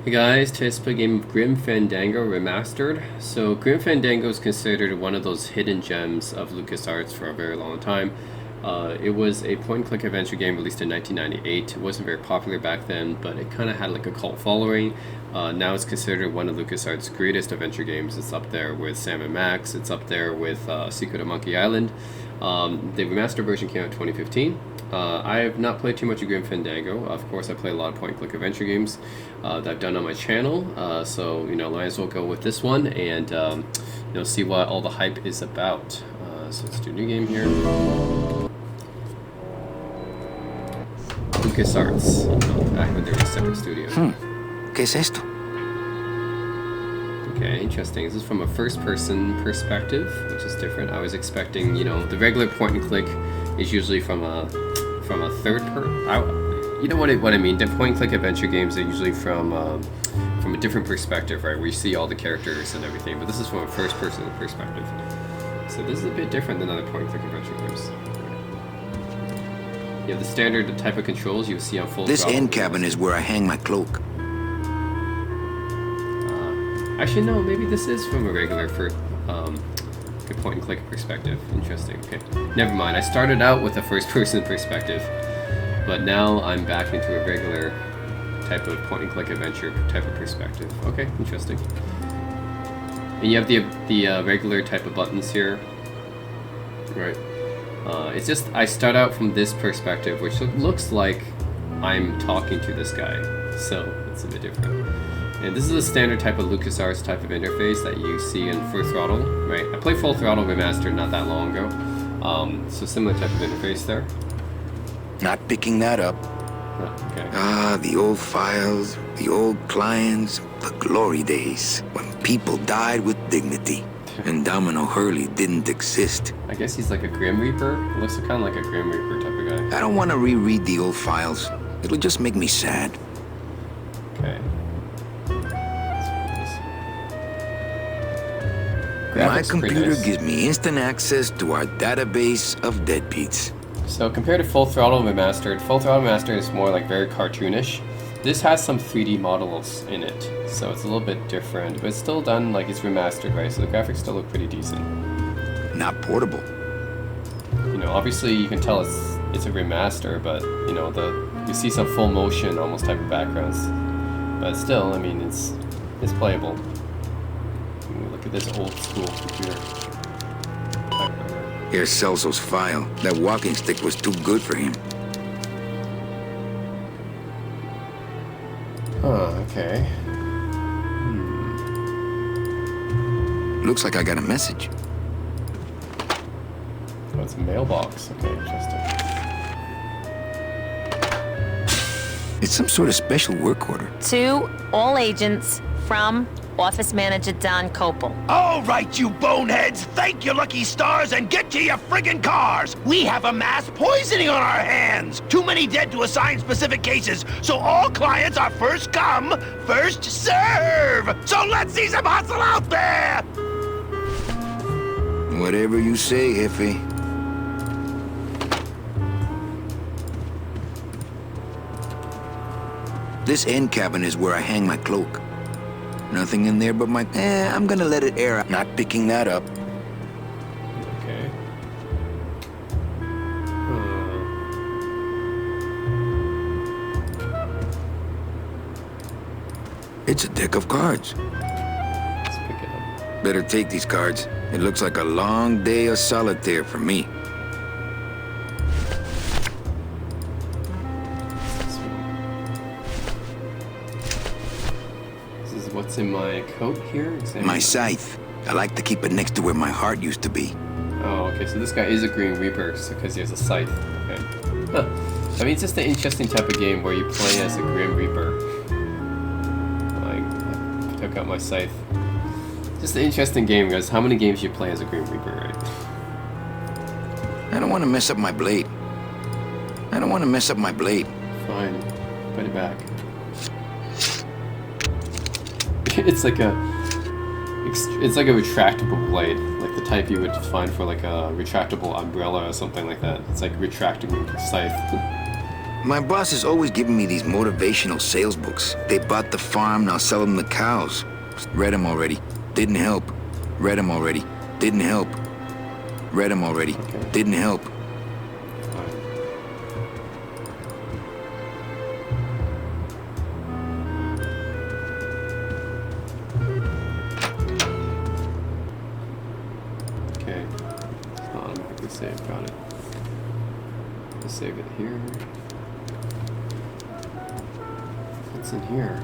Hey guys, today's play a game of Grim Fandango Remastered. So Grim Fandango is considered one of those hidden gems of LucasArts for a very long time. It was a point-and-click adventure game released in 1998. It wasn't very popular back then, but it kind of had like a cult following. Now it's considered one of LucasArts' greatest adventure games. It's up there with Sam & Max. It's up there with Secret of Monkey Island. The remastered version came out in 2015. I have not played too much of Grim Fandango. Of course, I play a lot of point-and-click adventure games that I've done on my channel. So might as well go with this one and see what all the hype is about. So let's do a new game here. LucasArts. Back when they were a separate studio. ¿Qué es esto? Okay, interesting. This is from a first-person perspective, which is different. I was expecting, the regular point-and-click is usually from a third person. You know what I mean? The point-and-click adventure games are usually from a different perspective, right? Where you see all the characters and everything. But this is from a first-person perspective. So this is a bit different than other point-and-click adventure games. You have the standard type of controls you see on full. This end cabin is where I hang my cloak. Actually, no. Maybe this is from a regular point-and-click perspective. Interesting. Okay, never mind. I started out with a first-person perspective, but now I'm back into a regular type of point-and-click adventure type of perspective. Okay, interesting. And you have the regular type of buttons here, right? It's just I start out from this perspective, which looks like I'm talking to this guy, so it's a bit different. And this is a standard type of LucasArts type of interface that you see in Full Throttle, right? I played Full Throttle Remastered not that long ago, so similar type of interface there. Not picking that up. Oh, okay. Ah, the old files, the old clients, the glory days when people died with dignity and Domino Hurley didn't exist. I guess he's like a Grim Reaper. It looks kind of like a Grim Reaper type of guy. I don't want to reread the old files. It'll just make me sad. Okay. My computer gives me instant access to our database of deadbeats. So compared to Full Throttle Remastered is more like very cartoonish. This has some 3D models in it, so it's a little bit different, but it's still done like it's remastered, right? So the graphics still look pretty decent. Not portable. Obviously you can tell it's a remaster, but you see some full motion almost type of backgrounds. But still, I mean, it's playable. Look at this old school computer. Here's Celso's file. That walking stick was too good for him. Oh, okay. Looks like I got a message. Oh, it's a mailbox. Okay, interesting. It's some sort of special work order. To all agents from Office Manager Don Copel. All right, you boneheads, thank your lucky stars and get to your friggin' cars. We have a mass poisoning on our hands. Too many dead to assign specific cases, so all clients are first come, first serve. So let's see some hustle out there. Whatever you say, Jefe. This end cabin is where I hang my cloak. Nothing in there but my... I'm gonna let it air out. Not picking that up. Okay. It's a deck of cards. Let's pick it up. Better take these cards. It looks like a long day of solitaire for me. What's in my coat here? My scythe. I like to keep it next to where my heart used to be. Oh, okay, so this guy is a Green Reaper because he has a scythe. Okay. Huh. I mean, it's just an interesting type of game where you play as a Grim Reaper. I took out my scythe. Just an interesting game, guys. How many games you play as a Grim Reaper, right? I don't want to mess up my blade. Fine. Put it back. It's like a retractable blade, like the type you would find for like a retractable umbrella or something like that. It's like retracting scythe. My boss is always giving me these motivational sales books. They bought the farm, now sell them the cows. Read them already. Didn't help. Read them already. Didn't help. Read them already. Okay. Didn't help. Okay. Automatically save. Got it. Let's save it here. What's in here?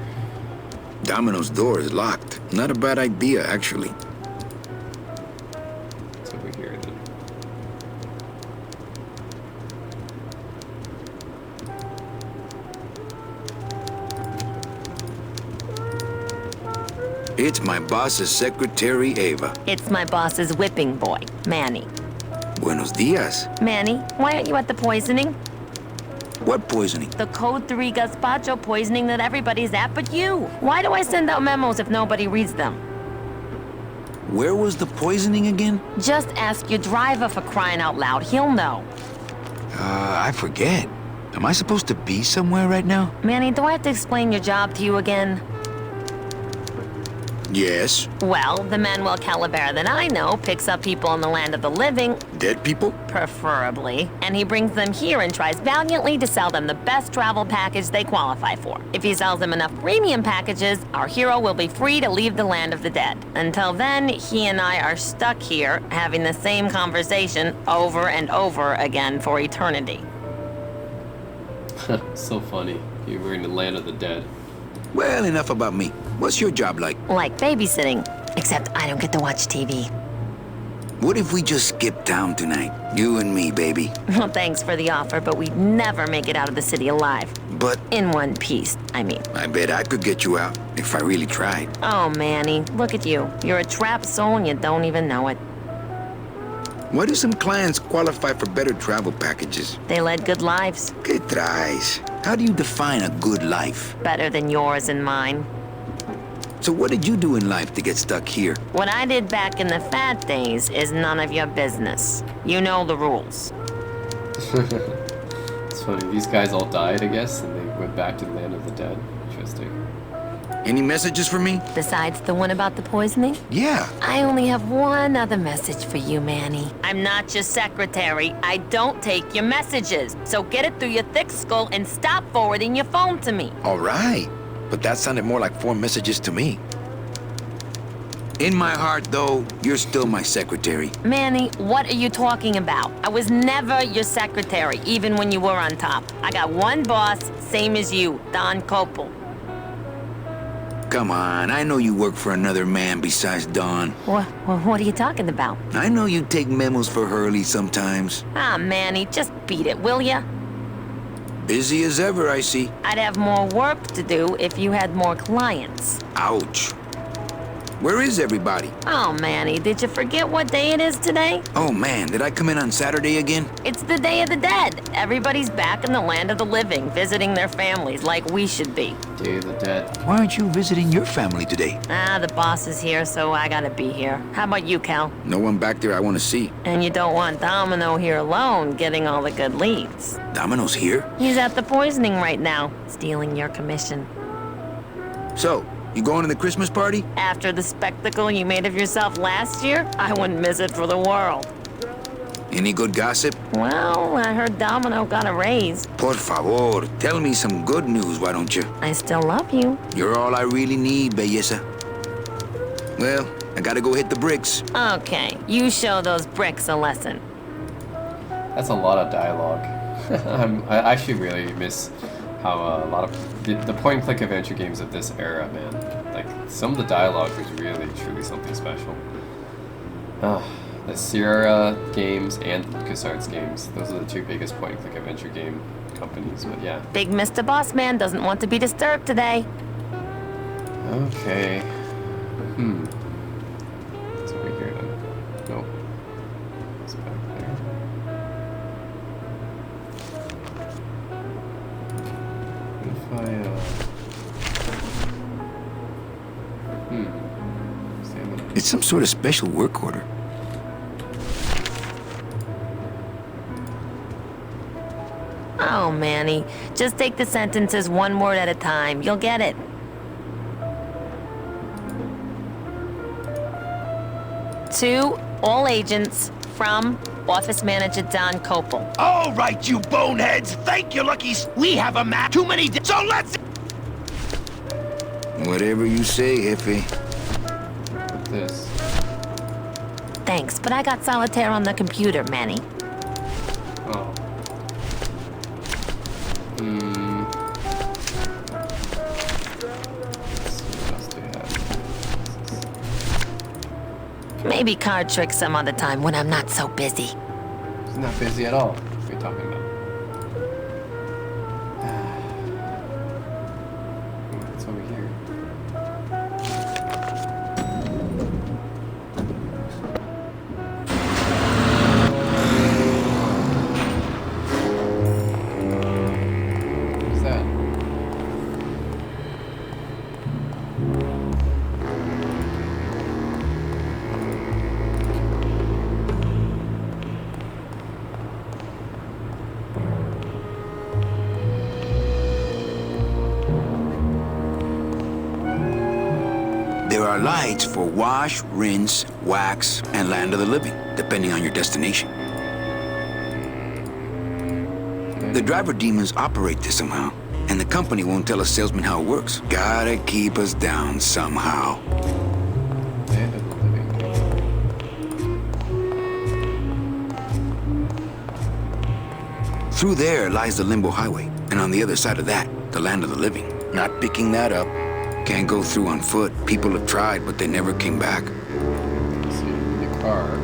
Domino's door is locked. Not a bad idea, actually. It's over here then. It's my boss's secretary, Ava. It's my boss's whipping boy, Manny. Buenos dias. Manny, why aren't you at the poisoning? What poisoning? The Code 3 gazpacho poisoning that everybody's at but you. Why do I send out memos if nobody reads them? Where was the poisoning again? Just ask your driver for crying out loud. He'll know. I forget. Am I supposed to be somewhere right now? Manny, do I have to explain your job to you again? Yes. Well, the Manuel Calabar that I know picks up people in the land of the living, Dead people? preferably, and he brings them here and tries valiantly to sell them the best travel package they qualify for. If he sells them enough premium packages, our hero will be free to leave the land of the dead. Until then, he and I are stuck here, having the same conversation over and over again for eternity. So funny. You were in the land of the dead. Well, enough about me. What's your job like? Like babysitting, except I don't get to watch TV. What if we just skip town tonight? You and me, baby. Well, thanks for the offer, but we'd never make it out of the city alive. But In one piece, I mean. I bet I could get you out if I really tried. Oh, Manny, look at you. You're a trapped soul and you don't even know it. Why do some clients qualify for better travel packages? They led good lives, ¿Qué traes? How do you define a good life? better than yours and mine. So what did you do in life to get stuck here? What I did back in the fat days is none of your business. You know the rules. It's funny. These guys all died, I guess, and they went back to the land of the dead. Interesting. Any messages for me? Besides the one about the poisoning, Yeah. I only have one other message for you, Manny. I'm not your secretary. I don't take your messages. So get it through your thick skull and stop forwarding your phone to me. All right. But that sounded more like 4 messages to me. In my heart, though, you're still my secretary. Manny, what are you talking about? I was never your secretary, even when you were on top. I got one boss, same as you, Don Copel. Come on, I know you work for another man besides Don. What are you talking about? I know you take memos for Hurley sometimes. Ah, Manny, just beat it, will ya? Busy as ever, I see. I'd have more work to do if you had more clients. Ouch. Where is everybody? Oh, Manny, did you forget what day it is today? Oh man, did I come in on Saturday again? It's the Day of the Dead. Everybody's back in the land of the living, visiting their families like we should be. Day of the dead. Why aren't you visiting your family today? Ah, the boss is here, so I gotta be here. How about you, Cal? No one back there I want to see. And you don't want Domino here alone, getting all the good leads. Domino's here? He's at the poisoning right now, stealing your commission. So, you going to the Christmas party? After the spectacle you made of yourself last year, I wouldn't miss it for the world. Any good gossip? Well, I heard Domino got a raise. Por favor, tell me some good news, why don't you? I still love you. You're all I really need, belleza. Well, I gotta go hit the bricks. Okay, you show those bricks a lesson. That's a lot of dialogue. I actually really miss how a lot of the point-and-click adventure games of this era, man. Like, some of the dialogue was really, truly something special. The Sierra games and the LucasArts games, those are the 2 biggest point-and-click adventure game companies, but yeah. Big Mr. Boss Man doesn't want to be disturbed today. Okay. It's over here then. Nope. It's back there. What if I, It's some sort of special work order. Oh, Oh, Manny, just take the sentences one word at a time. You'll get it. To all agents from Office Manager Don Copel. All right, you boneheads. Thank you, lucky. We have a map. Too many. So let's. Whatever you say, Jefe. What's this? Thanks, but I got solitaire on the computer, Manny. Oh. Let's see what else do we have. Maybe card tricks some other time when I'm not so busy. He's not busy at all. What are you talking about? What's over here? What's that? There are lights for wash, rinse, wax, and land of the living, depending on your destination. The driver demons operate this somehow, and the company won't tell a salesman how it works. Gotta keep us down somehow. Land of the living. Through there lies the Limbo Highway, and on the other side of that, the land of the living. Not picking that up. Can't go through on foot. People have tried, but they never came back. Let's see, you need a car.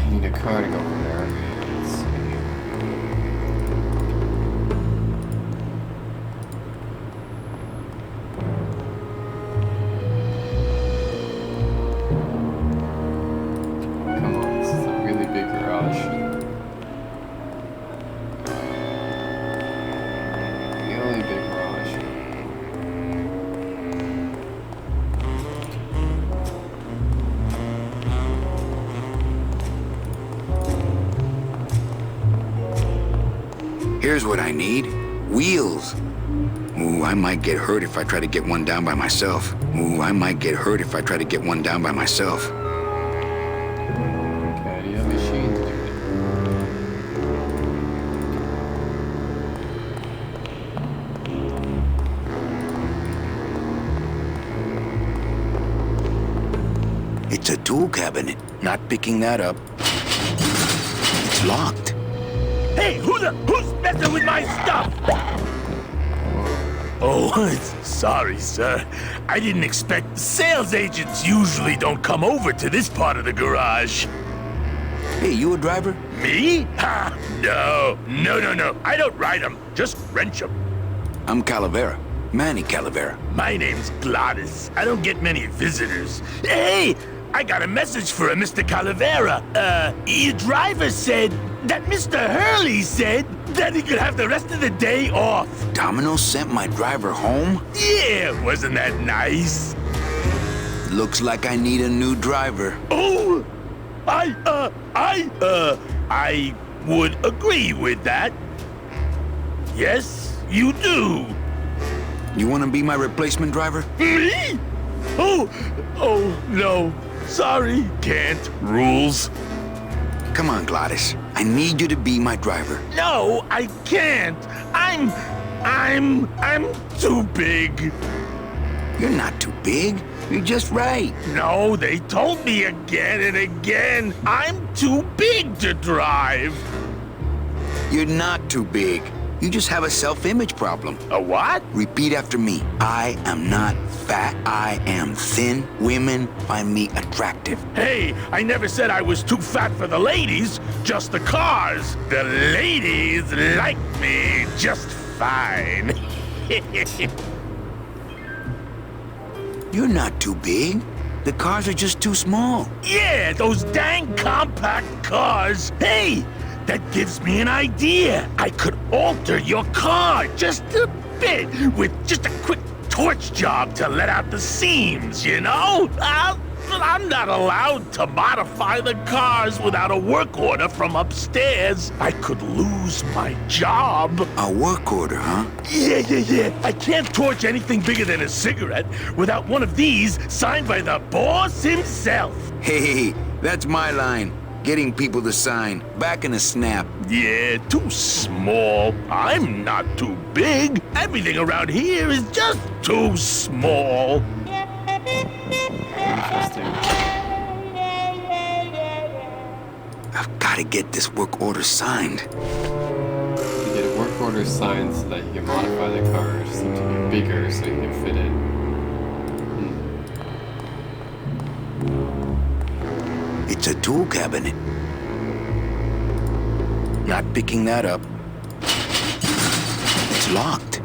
You need a car to go over there. Let's see. Come on, this is a really big garage. Really big garage. Here's what I need. Wheels. Ooh, I might get hurt if I try to get one down by myself. Ooh, I might get hurt if I try to get one down by myself. Okay, do you have a machine to do it? It's a tool cabinet. Not picking that up. It's locked. Hey, who's messing with my stuff? Oh, sorry, sir. I didn't expect. Sales agents usually don't come over to this part of the garage. Hey, you a driver? Me? Ha! No. I don't ride them. Just wrench them. I'm Calavera. Manny Calavera. My name's Gladys. I don't get many visitors. Hey, I got a message for a Mr. Calavera. Your driver said that Mr. Hurley said that he could have the rest of the day off. Domino sent my driver home? Yeah, wasn't that nice? Looks like I need a new driver. Oh, I would agree with that. Yes, you do. You want to be my replacement driver? Me? Oh, no. Sorry, can't. Rules. Come on, Gladys. I need you to be my driver. No, I can't. I'm too big. You're not too big. You're just right. No, they told me again and again. I'm too big to drive. You're not too big. You just have a self-image problem. A what? Repeat after me. I am not fat. I am thin. Women find me attractive. Hey, I never said I was too fat for the ladies, just the cars. The ladies like me just fine. You're not too big. The cars are just too small. Yeah, those dang compact cars. Hey, that gives me an idea. I could alter your car just a bit with just a quick torch job to let out the seams, you know? But I'm not allowed to modify the cars without a work order from upstairs. I could lose my job. A work order, huh? Yeah. I can't torch anything bigger than a cigarette without one of these signed by the boss himself. Hey, that's my line. Getting people to sign. Back in a snap. Yeah, too small. I'm not too big. Everything around here is just too small. Interesting. I've got to get this work order signed. To get a work order signed so that you can modify the cars to be bigger so you can fit in. It's a tool cabinet. Not picking that up. It's locked.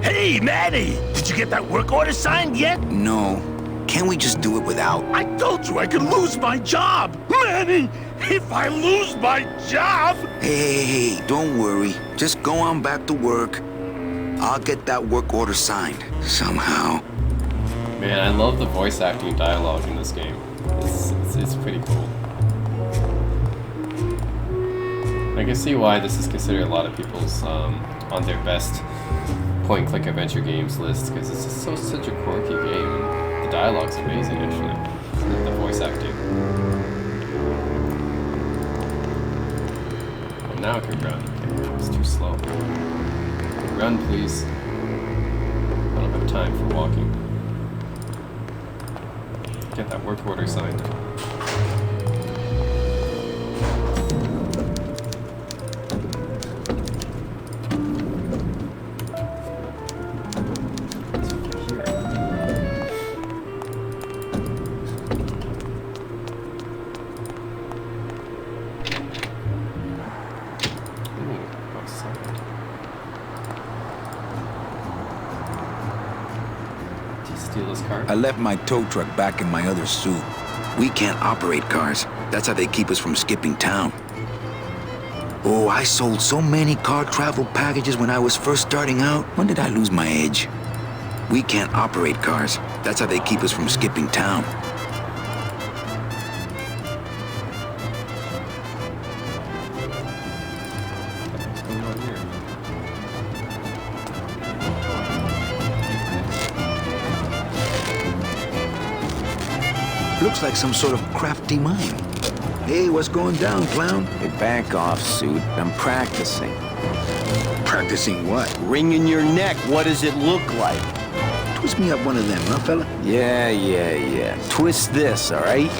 Hey, Manny! Did you get that work order signed yet? No. Can't we just do it without? I told you I could lose my job! Manny! If I lose my job! Hey, don't worry. Just go on back to work. I'll get that work order signed. Somehow. Man, I love the voice acting dialogue in this game. It's pretty cool. I can see why this is considered a lot of people's on their best point-and-click adventure games list, because it's just such a quirky game. And the dialogue's amazing, actually. The voice acting. Well, now I can run. Okay, it's too slow. Run, please. I don't have time for walking. Get that work order signed. I left my tow truck back in my other suit. We can't operate cars. That's how they keep us from skipping town. Oh, I sold so many car travel packages when I was first starting out. When did I lose my edge? We can't operate cars. That's how they keep us from skipping town. What's going on here? Looks like some sort of crafty mine. Hey, what's going down, clown? Hey, back off, suit. I'm practicing. Practicing what? Wringing your neck, what does it look like? Twist me up one of them, huh, fella? Yeah. Twist this, all right?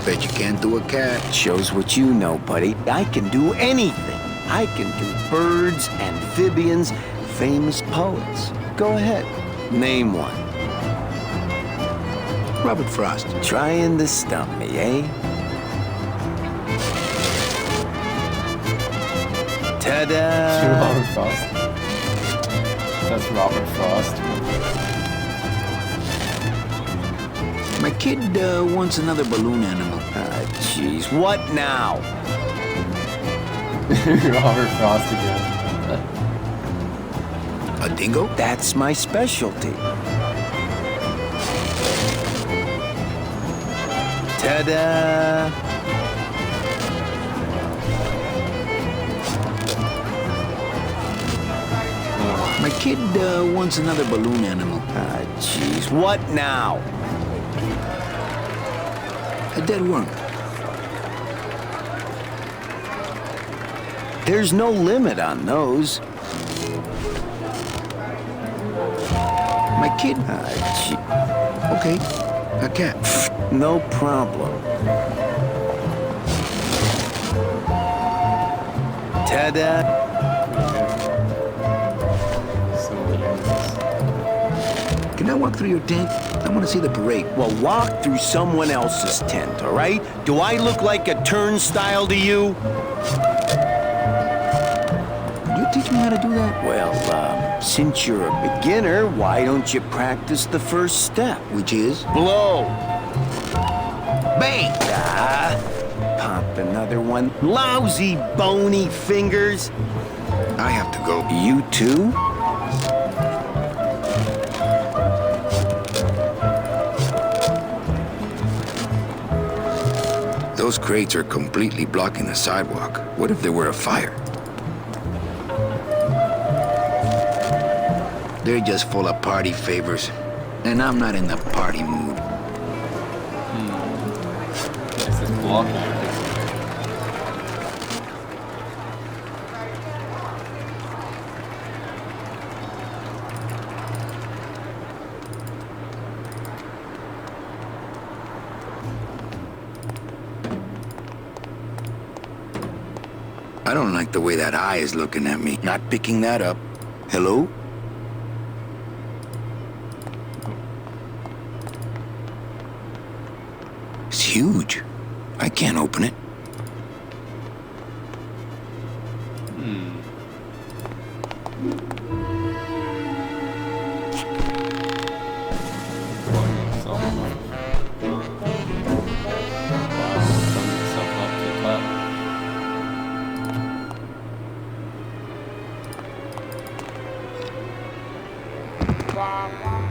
Bet you can't do a cat. Shows what you know, buddy. I can do anything. I can do birds, amphibians, famous poets. Go ahead, name one. Robert Frost. Trying to stump me, eh? Ta-da! Robert Frost. That's Robert Frost. My kid wants another balloon animal. Ah, jeez. What now? Robert Frost again. A dingo? That's my specialty. Ta-da! My kid wants another balloon animal. Ah, jeez. What now? A dead worm. There's no limit on those. My kid. Ah, gee. Okay. A cat. No problem. Ta-da! So many animals. Can I walk through your tent? I want to see the parade. Well, walk through someone else's tent, all right? Do I look like a turnstile to you? Could you teach me how to do that? Well, since you're a beginner, why don't you practice the first step? Which is? Blow! Bang! Ah, pop another one. Lousy, bony fingers. I have to go. You too? Those crates are completely blocking the sidewalk. What if there were a fire? They're just full of party favors, and I'm not in the party mood. This is blocking it. I don't like the way that eye is looking at me. Not picking that up. Hello? It's huge. I can't open it.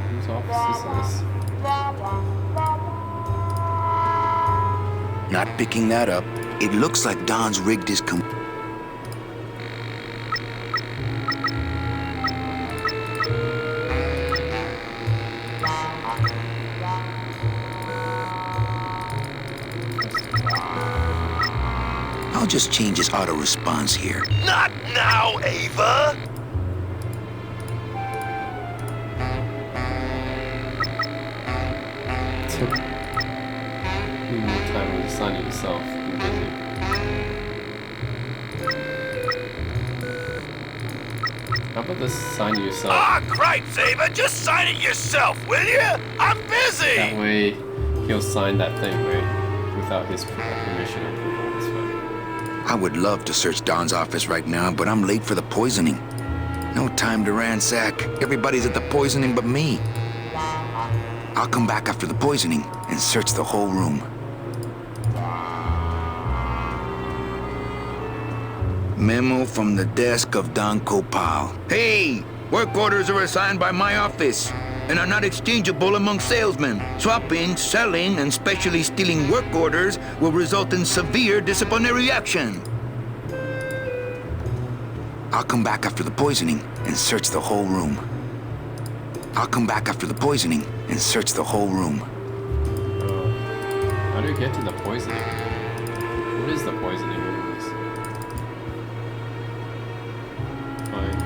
Whose office is this? Not picking that up. It looks like Don's rigged his I'll just change his auto response here. Not now, Ava! Need more time to assign yourself. How about this sign yourself? Ah, cripes, Ava! Just sign it yourself, will you? I'm busy! That way, he'll sign that thing, right? Without his permission or approval. That's fine. I would love to search Don's office right now, but I'm late for the poisoning. No time to ransack. Everybody's at the poisoning but me. I'll come back after the poisoning and search the whole room. Memo from the desk of Don Copal. Hey! Work orders are assigned by my office and are not exchangeable among salesmen. Swapping, selling, and specially stealing work orders will result in severe disciplinary action. I'll come back after the poisoning and search the whole room. I'll come back after the poisoning and search the whole room. How do you get to the poisoning? What is the poisoning anyways? Fine.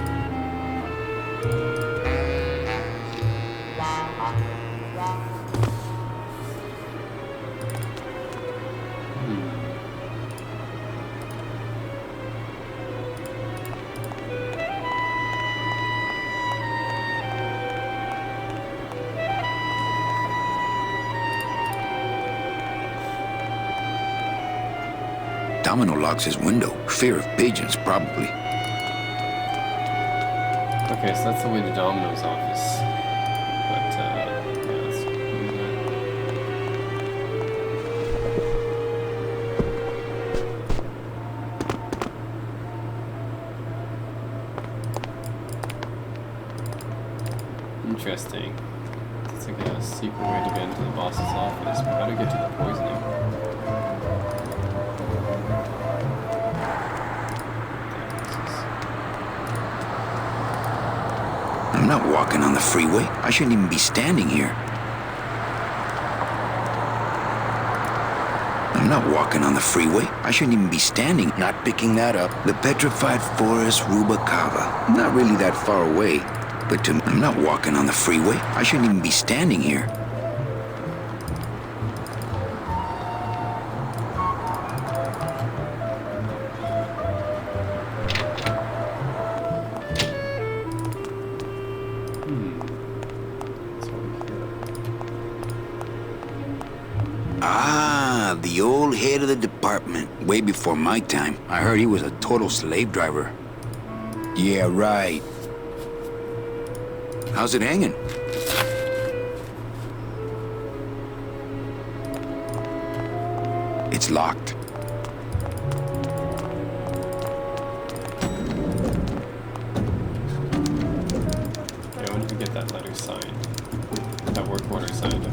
Domino locks his window. Fear of pigeons, probably. Okay, so that's the way to Domino's office. But, yeah, let's move that. Interesting. It's like a secret way to get into the boss's office, but how do you get to the poisoning? I'm not walking on the freeway. I shouldn't even be standing here. I'm not walking on the freeway. I shouldn't even be standing. Not picking that up. The petrified forest Rubacava. Not really that far away. But I'm not walking on the freeway. I shouldn't even be standing here. Ah, the old head of the department. Way before my time. I heard he was a total slave driver. Yeah, right. How's it hanging? It's locked. Okay, when did we get that letter signed? That work order signed.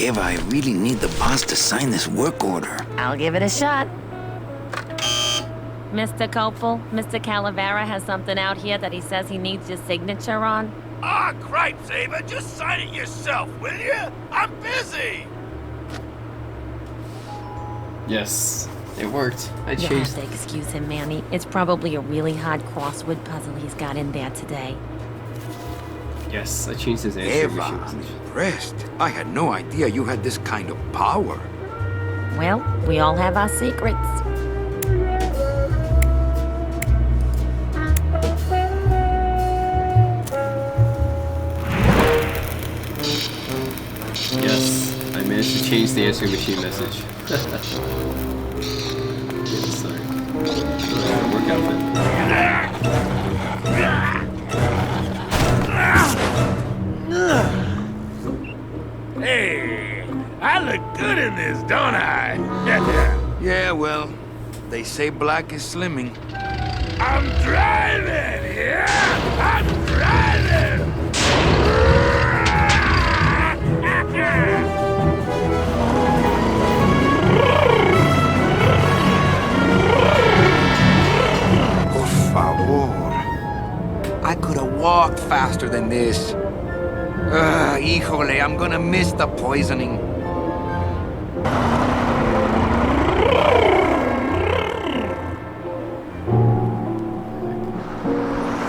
Eva, I really need the boss to sign this work order. I'll give it a shot. Mr. Copel, Mr. Calavera has something out here that he says he needs your signature on. Ah, cripes, Ava, just sign it yourself, will you? I'm busy! Yes, it worked. I You have changed. to excuse him, Manny. It's probably a really hard crossword puzzle he's got in there today. Yes, I changed his answer Eva, machine I'm message. impressed. I had no idea you had this kind of power. Well, we all have our secrets. Yes, I managed to change the answering machine message. Yes, sorry. Work outfit. Hey, I look good in this, don't I? Yeah, well, they say black is slimming. I'm driving, yeah! I'm driving! Por favor. I could have walked faster than this. Híjole, I'm gonna miss the poisoning.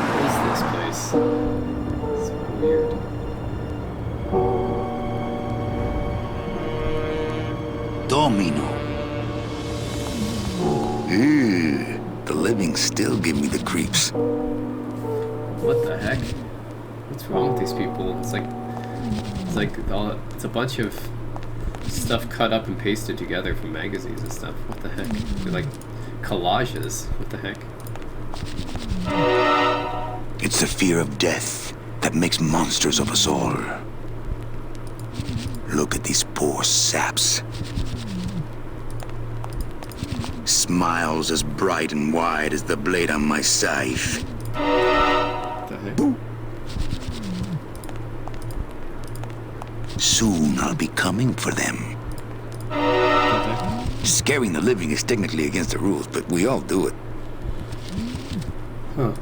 What is this place? It's so weird. Domino. Ew, the living still give me the creeps. What the heck? What's wrong with these people? It's a bunch of stuff cut up and pasted together from magazines and stuff. What the heck? They're like collages. What the heck? It's the fear of death that makes monsters of us all. Look at these poor saps. Smiles as bright and wide as the blade on my scythe. What the heck? Soon I'll be coming for them. What the heck? Scaring the living is technically against the rules, but we all do it. Huh.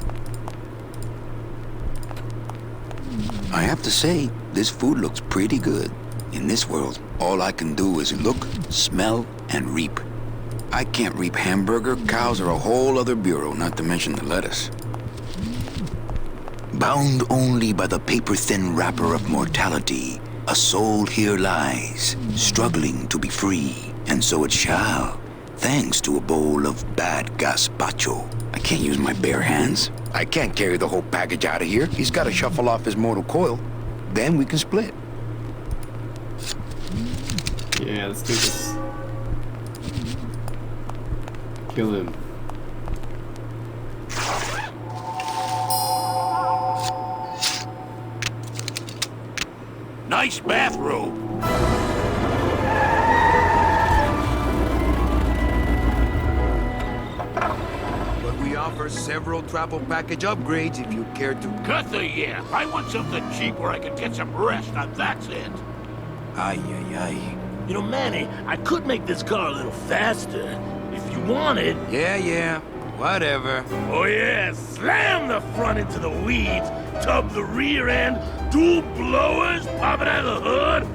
I have to say, this food looks pretty good. In this world, all I can do is look, smell, and reap. I can't reap hamburger, cows, or a whole other bureau, not to mention the lettuce. Bound only by the paper-thin wrapper of mortality, a soul here lies, struggling to be free, and so it shall, thanks to a bowl of bad gazpacho. I can't use my bare hands. I can't carry the whole package out of here. He's got to shuffle off his mortal coil. Then we can split. Yeah, let's do this. Kill him. Nice bathrobe. But we offer several travel package upgrades if you care to. Cut the yap. I want something cheap where I can get some rest, and that's it. Ay, ay, ay. You know, Manny, I could make this car a little faster. If you wanted. Yeah, whatever. Oh yeah, slam the front into the weeds, tub the rear end, dual blowers popping out of the hood.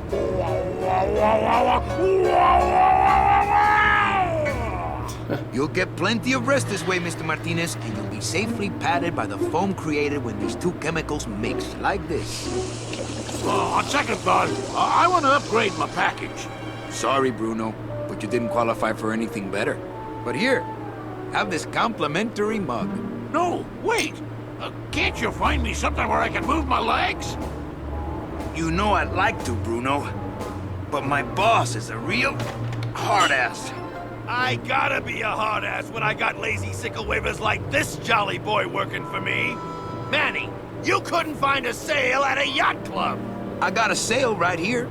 You'll get plenty of rest this way, Mr. Martinez, and you'll be safely padded by the foam created when these two chemicals mix like this. On second thought, I want to upgrade my package. Sorry, Bruno, but you didn't qualify for anything better. But here, have this complimentary mug. No, wait. Can't you find me something where I can move my legs? You know I'd like to, Bruno, but my boss is a real hard-ass. I gotta be a hard ass when I got lazy sickle wavers like this jolly boy working for me. Manny, you couldn't find a sale at a yacht club. I got a sale right here.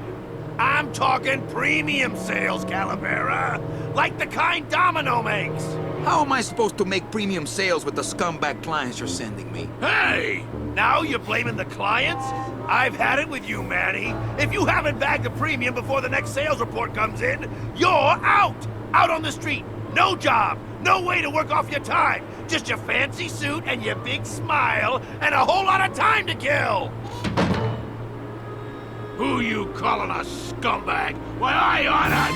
I'm talking premium sales, Calavera. Like the kind Domino makes. How am I supposed to make premium sales with the scumbag clients you're sending me? Hey! Now you're blaming the clients? I've had it with you, Manny. If you haven't bagged a premium before the next sales report comes in, you're out! Out on the street. No job. No way to work off your time. Just your fancy suit and your big smile and a whole lot of time to kill. Who you calling a scumbag? Why, I oughta...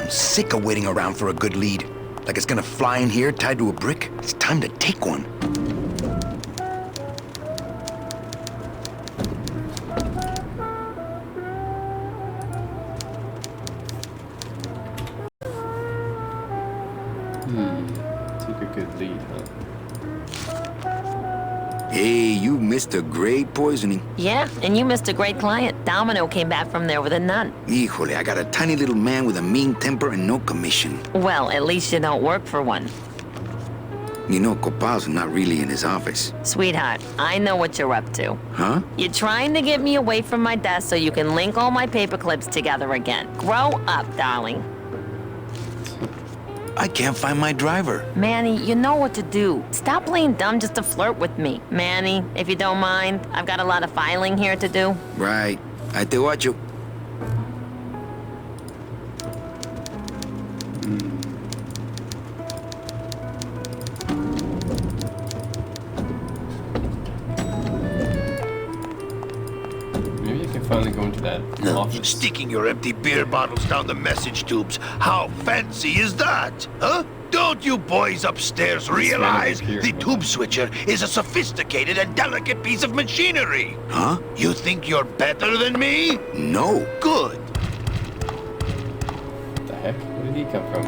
I'm sick of waiting around for a good lead. Like it's gonna fly in here tied to a brick. It's time to take one. Take a good lead, huh? Hey, you missed a great poisoning. Yeah, and you missed a great client. Domino came back from there with a nun. Híjole, I got a tiny little man with a mean temper and no commission. Well, at least you don't work for one. You know, Copal's not really in his office. Sweetheart, I know what you're up to. Huh? You're trying to get me away from my desk so you can link all my paper clips together again. Grow up, darling. I can't find my driver. Manny, you know what to do. Stop playing dumb just to flirt with me. Manny, if you don't mind, I've got a lot of filing here to do. Right. I te watcho. Maybe you can finally go into that office. Sticking your empty beer bottles down the message tubes. How fancy is that? Huh? Don't you boys upstairs realize the tube switcher is a sophisticated and delicate piece of machinery? Huh? You think you're better than me? No. Good. What the heck? Where did he come from?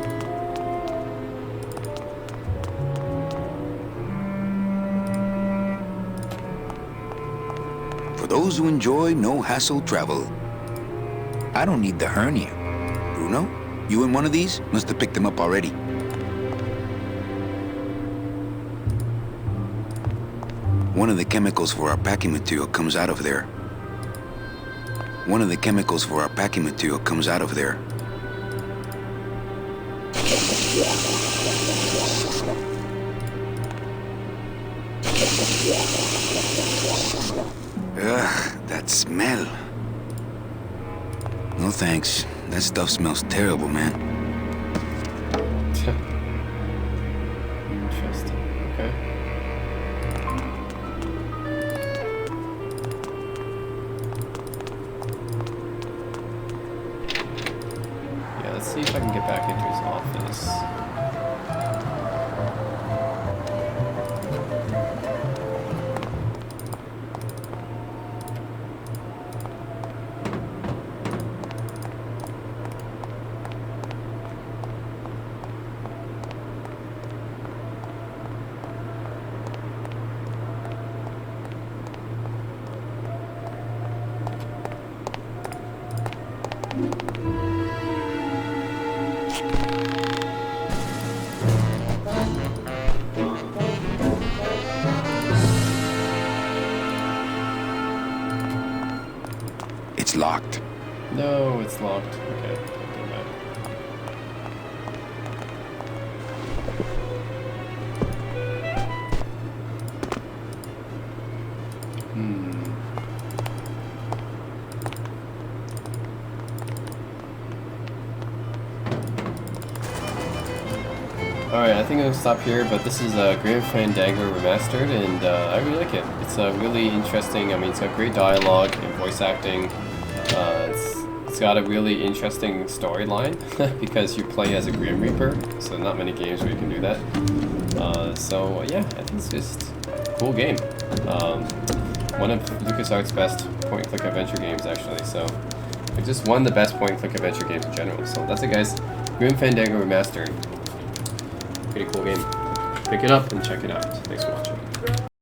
For those who enjoy no-hassle travel. I don't need the hernia. Bruno, you in one of these? Must have picked them up already. One of the chemicals for our packing material comes out of there. One of the chemicals for our packing material comes out of there. Ugh, that smell. No thanks. That stuff smells terrible, man. Interesting. Okay. Yeah, let's see if I can get back into his office. It's locked. No, it's locked. Okay, don't do that. Alright, I think I'm gonna stop here, but this is Grim Fandango Remastered, and I really like it. It's really interesting. I mean, it's got great dialogue and voice acting. It's got a really interesting storyline because you play as a Grim Reaper, so not many games where you can do that. Yeah, I think it's just a cool game. One of LucasArts' best point-and-click adventure games, actually. So it just won the best point-and-click adventure games in general. So that's it, guys. Grim Fandango Remastered. Pretty cool game. Pick it up and check it out. Thanks for watching.